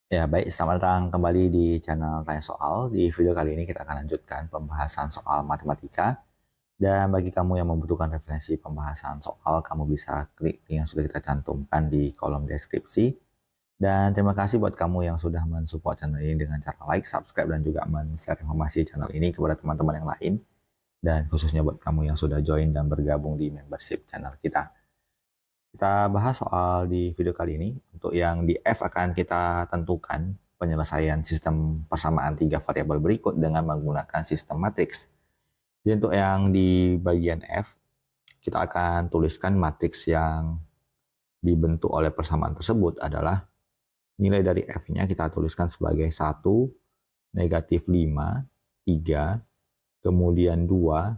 Ya, baik. Selamat datang kembali di channel Tanya Soal. Di video kali ini kita akan lanjutkan pembahasan soal matematika. Dan bagi kamu yang membutuhkan referensi pembahasan soal, kamu bisa klik link yang sudah kita cantumkan di kolom deskripsi. Dan terima kasih buat kamu yang sudah mensupport channel ini dengan cara like, subscribe, dan juga men-share informasi channel ini kepada teman-teman yang lain. Dan khususnya buat kamu yang sudah join dan bergabung di membership channel kita. Kita bahas soal di video kali ini. Untuk yang di F akan kita tentukan penyelesaian sistem persamaan tiga variabel berikut dengan menggunakan sistem matriks. Jadi untuk yang di bagian F, kita akan tuliskan matriks yang dibentuk oleh persamaan tersebut adalah nilai dari F-nya kita tuliskan sebagai 1, negatif 5, 3, kemudian 2,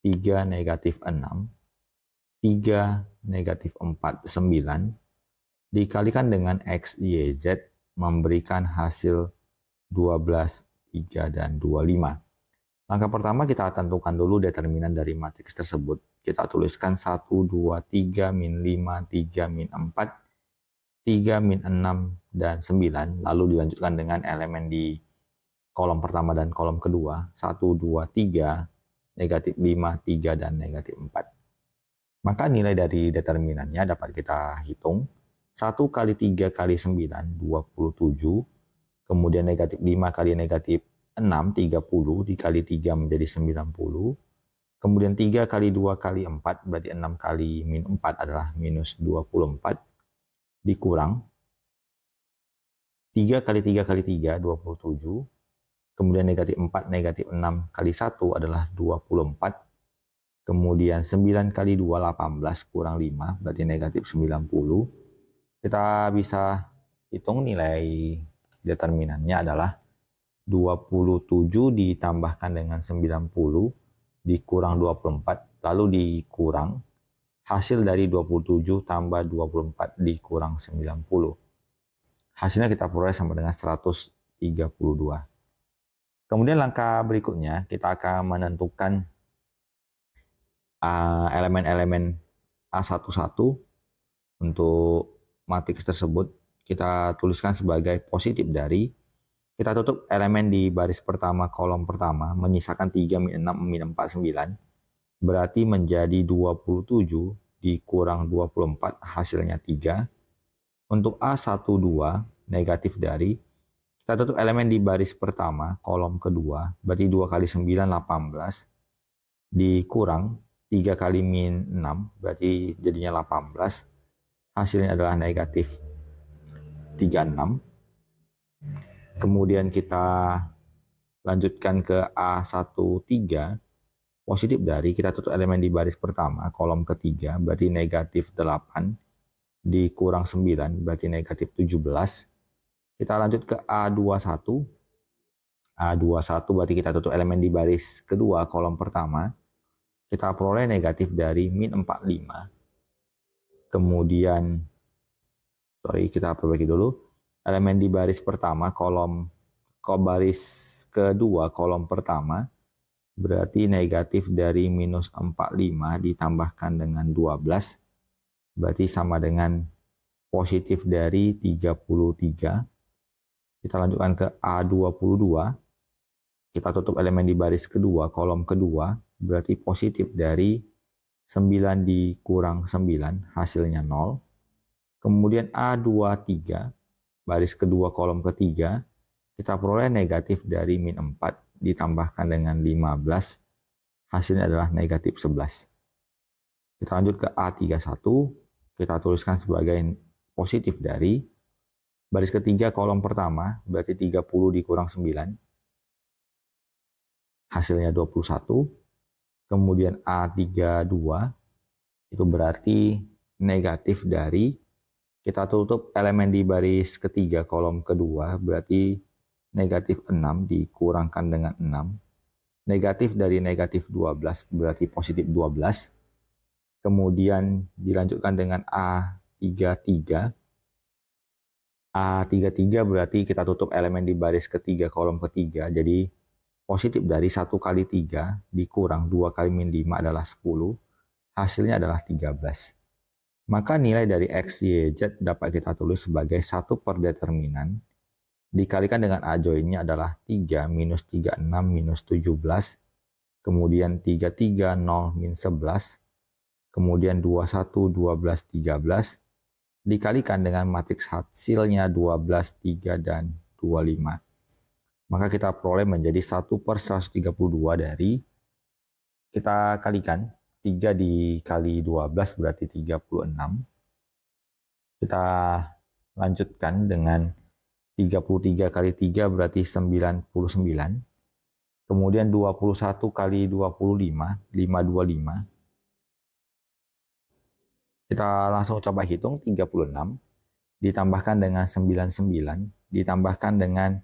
3, negatif 6, 3, negatif 4, 9, dikalikan dengan X, Y, Z memberikan hasil 12, 3, dan 25. Langkah pertama kita tentukan dulu determinan dari matriks tersebut. Kita tuliskan 1, 2, 3, min 5, 3, min 4, 3, min 6, dan 9. Lalu dilanjutkan dengan elemen di kolom pertama dan kolom kedua. 1, 2, 3, negatif 5, 3, dan negatif 4. Maka nilai dari determinannya dapat kita hitung. 1 kali 3 kali 9, 27. Kemudian negatif 5 kali negatif 6, 30. Dikali 3 menjadi 90. Kemudian 3 kali 2 kali 4, berarti 6 kali min 4 adalah minus 24. Dikurang 3 kali 3 kali 3, 27. Kemudian negatif 4, negatif 6 kali 1 adalah 24. Kemudian 9 kali 2, 18, kurang 5, berarti negatif 90. Kita bisa hitung nilai determinannya adalah 27 ditambahkan dengan 90 dikurang 24, lalu dikurang hasil dari 27 tambah 24 dikurang 90. Hasilnya kita peroleh sama dengan 132. Kemudian langkah berikutnya kita akan menentukan elemen-elemen A11 untuk matriks tersebut. Kita tuliskan sebagai positif dari, kita tutup elemen di baris pertama kolom pertama, menyisakan 3, min 6, min 4, 9, berarti menjadi 27 dikurang 24, hasilnya 3. Untuk A12 negatif dari, kita tutup elemen di baris pertama kolom kedua, berarti 2 kali 9, 18, dikurang 3 kali min 6, berarti jadinya 18. Hasilnya adalah negatif 36. Kemudian kita lanjutkan ke A13, positif dari, kita tutup elemen di baris pertama, kolom ketiga, berarti negatif 8, dikurang 9, berarti negatif 17. Kita lanjut ke A21, A21 berarti kita tutup elemen di baris kedua, kolom pertama, kita peroleh negatif dari min 45. Kemudian, kita perbaiki dulu. Elemen di baris pertama, baris kedua, kolom pertama, berarti negatif dari minus 45 ditambahkan dengan 12, berarti sama dengan positif dari 33. Kita lanjutkan ke A22. Kita tutup elemen di baris kedua, kolom kedua, berarti positif dari 9 dikurang 9, hasilnya 0. Kemudian A23, baris kedua kolom ketiga, kita peroleh negatif dari min 4, ditambahkan dengan 15, hasilnya adalah negatif 11. Kita lanjut ke A31, kita tuliskan sebagai positif dari, baris ketiga kolom pertama, berarti 30 dikurang 9, hasilnya 21. Kemudian A32 itu berarti negatif dari, kita tutup elemen di baris ketiga kolom kedua, berarti negatif 6 dikurangkan dengan 6. Negatif dari negatif 12 berarti positif 12. Kemudian dilanjutkan dengan A33. A33 berarti kita tutup elemen di baris ketiga kolom ketiga, jadi positif dari 1 kali 3 dikurang 2 kali min 5 adalah 10, hasilnya adalah 13. Maka nilai dari X, Y, Z dapat kita tulis sebagai 1 per determinan dikalikan dengan A joinnya adalah 3 minus 36 minus 17, kemudian 33 0 min 11, kemudian 21 12 13, dikalikan dengan matriks hasilnya 12, 3, dan 25. Maka kita peroleh menjadi 1/132 dari, kita kalikan 3 dikali 12 berarti 36. Kita lanjutkan dengan 33 kali 3 berarti 99. Kemudian 21 kali 25, 525. Kita langsung coba hitung 36. Ditambahkan dengan 99. Ditambahkan dengan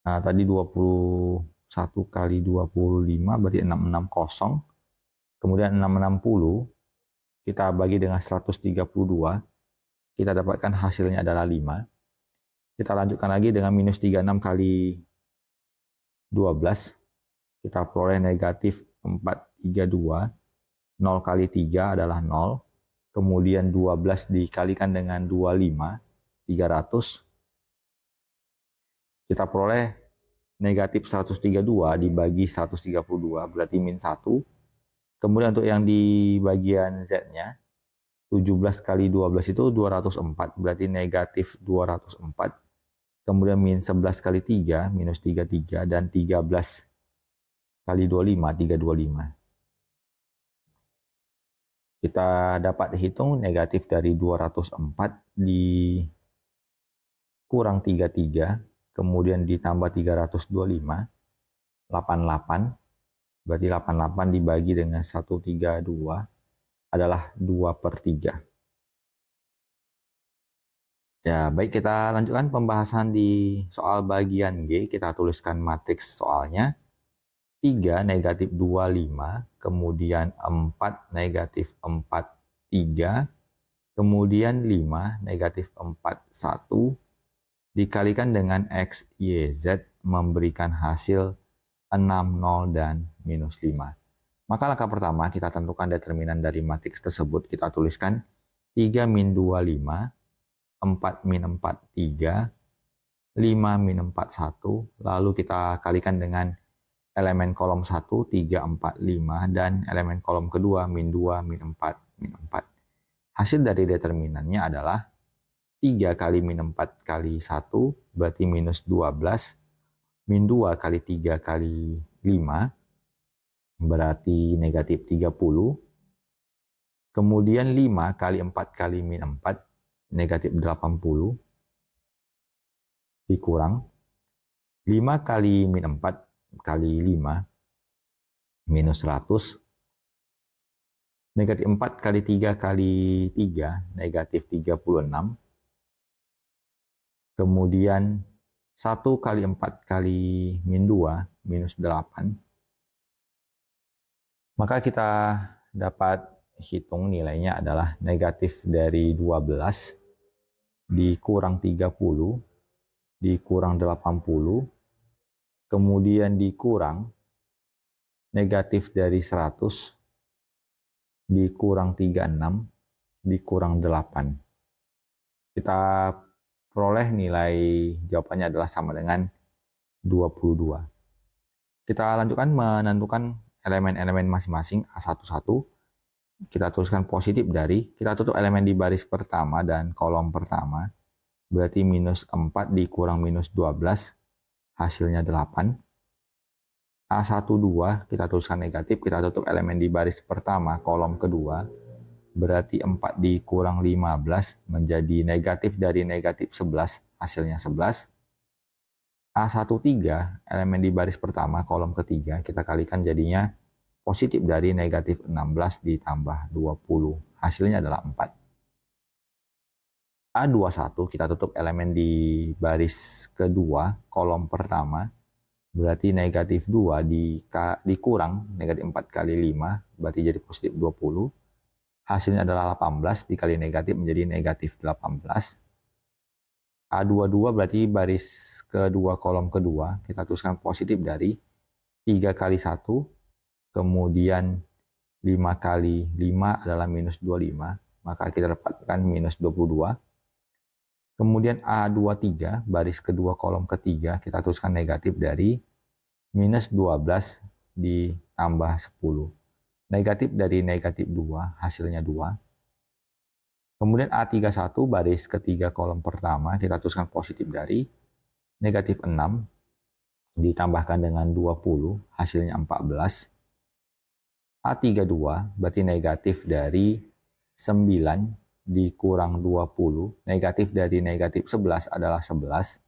tadi 21 kali 25 berarti 660. Kemudian 660 kita bagi dengan 132. Kita dapatkan hasilnya adalah 5. Kita lanjutkan lagi dengan minus 36 kali 12. Kita peroleh negatif 432. 0 kali 3 adalah 0. Kemudian 12 dikalikan dengan 25, 300. Kita peroleh negatif 132 dibagi 132 berarti min 1. Kemudian untuk yang di bagian Z-nya, 17 kali 12 itu 204, berarti negatif 204. Kemudian min 11 kali 3, minus 33, dan 13 kali 25, 325. Kita dapat hitung negatif dari 204 dikurang 33, kemudian ditambah 325, 88. Berarti 88 dibagi dengan 132 adalah 2/3. Ya, baik, kita lanjutkan pembahasan di soal bagian G. Kita tuliskan matriks soalnya. 3 negatif 25, kemudian 4 negatif 4, 3, kemudian 5 negatif 4, 1, dikalikan dengan X, Y, Z memberikan hasil 6, 0, dan minus 5. Maka langkah pertama kita tentukan determinan dari matriks tersebut. Kita tuliskan 3 min 25, 4 min 4, 3, 5 min 4, 1, lalu kita kalikan dengan elemen kolom 1, 3, 4, 5, dan elemen kolom kedua, min 2, min 4, min 4. Hasil dari determinannya adalah 3 kali min 4 kali 1, berarti minus 12, min 2 kali 3 kali 5, berarti negatif 30, kemudian 5 kali 4 kali min 4, negatif 80, dikurang 5 kali min 4, kali 5 minus 100, negatif 4 kali 3 kali 3 negatif 36, kemudian 1 kali 4 kali min 2 minus 8. Maka kita dapat hitung nilainya adalah negatif dari 12 dikurang 30 dikurang 80, kemudian dikurang negatif dari 100 dikurang 36 dikurang 8. Kita peroleh nilai jawabannya adalah sama dengan 22. Kita lanjutkan menentukan elemen-elemen masing-masing A11. Kita tuliskan positif dari, kita tutup elemen di baris pertama dan kolom pertama, berarti minus 4 dikurang minus 12, hasilnya 8. A12 kita tuliskan negatif, kita tutup elemen di baris pertama, kolom kedua, berarti 4 dikurang 15 menjadi negatif dari negatif 11, hasilnya 11. A13 elemen di baris pertama, kolom ketiga, kita kalikan jadinya positif dari negatif 16 ditambah 20, hasilnya adalah 4. A21 kita tutup elemen di baris kedua, kolom pertama, berarti negatif 2 dikurang negatif 4 kali 5, berarti jadi positif 20. Hasilnya adalah 18, dikali negatif menjadi negatif 18. A22 berarti baris kedua, kolom kedua, kita tuliskan positif dari 3 kali 1, kemudian 5 kali 5 adalah minus 25, maka kita dapatkan minus 22. Kemudian A23 baris kedua kolom ketiga kita tuliskan negatif dari minus 12 ditambah 10. Negatif dari negatif 2 hasilnya 2. Kemudian A31 baris ketiga kolom pertama kita tuliskan positif dari negatif 6 ditambahkan dengan 20 hasilnya 14. A32 berarti negatif dari 9 dikurang 20, negatif dari negatif 11 adalah 11.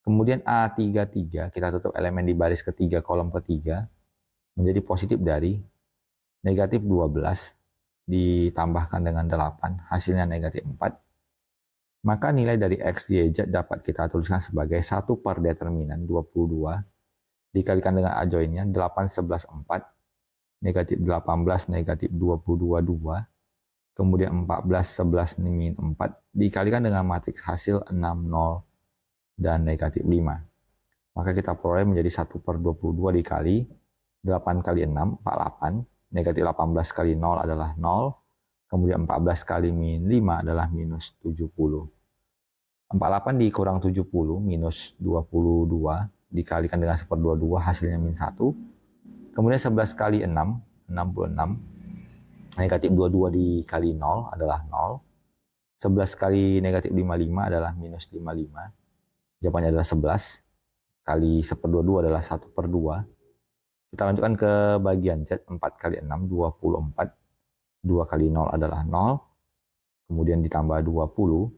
Kemudian A33 kita tutup elemen di baris ketiga kolom ketiga menjadi positif dari negatif 12 ditambahkan dengan 8 hasilnya negatif 4. Maka nilai dari X, Y, Z dapat kita tuliskan sebagai 1 per determinan 22 dikalikan dengan adjoinnya 8, 11, 4, negatif 18, negatif 22, 2. Kemudian 14, 11, min 4 dikalikan dengan matriks hasil 6, 0, dan negatif 5. Maka kita peroleh menjadi 1 per 22 dikali 8 kali 6, 48. Negatif 18 kali 0 adalah 0. Kemudian 14 kali min 5 adalah minus 70. 48 dikurang 70 minus 22 dikalikan dengan 1/22 hasilnya min 1. Kemudian 11 kali 6, 66. Negatif 22 dikali 0 adalah 0. 11 kali negatif 55 adalah minus 55. Jawabannya adalah 11. Kali 1/22 adalah 1/2. Kita lanjutkan ke bagian Z. 4 kali 6, 24. 2 kali 0 adalah 0. Kemudian ditambah 20.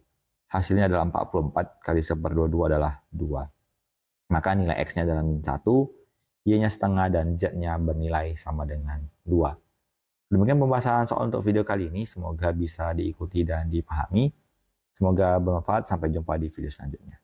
Hasilnya adalah 44. Kali 1/22 adalah 2. Maka nilai X-nya adalah min 1. Y-nya setengah dan Z-nya bernilai sama dengan 2. Demikian pembahasan soal untuk video kali ini. Semoga bisa diikuti dan dipahami. Semoga bermanfaat. Sampai jumpa di video selanjutnya.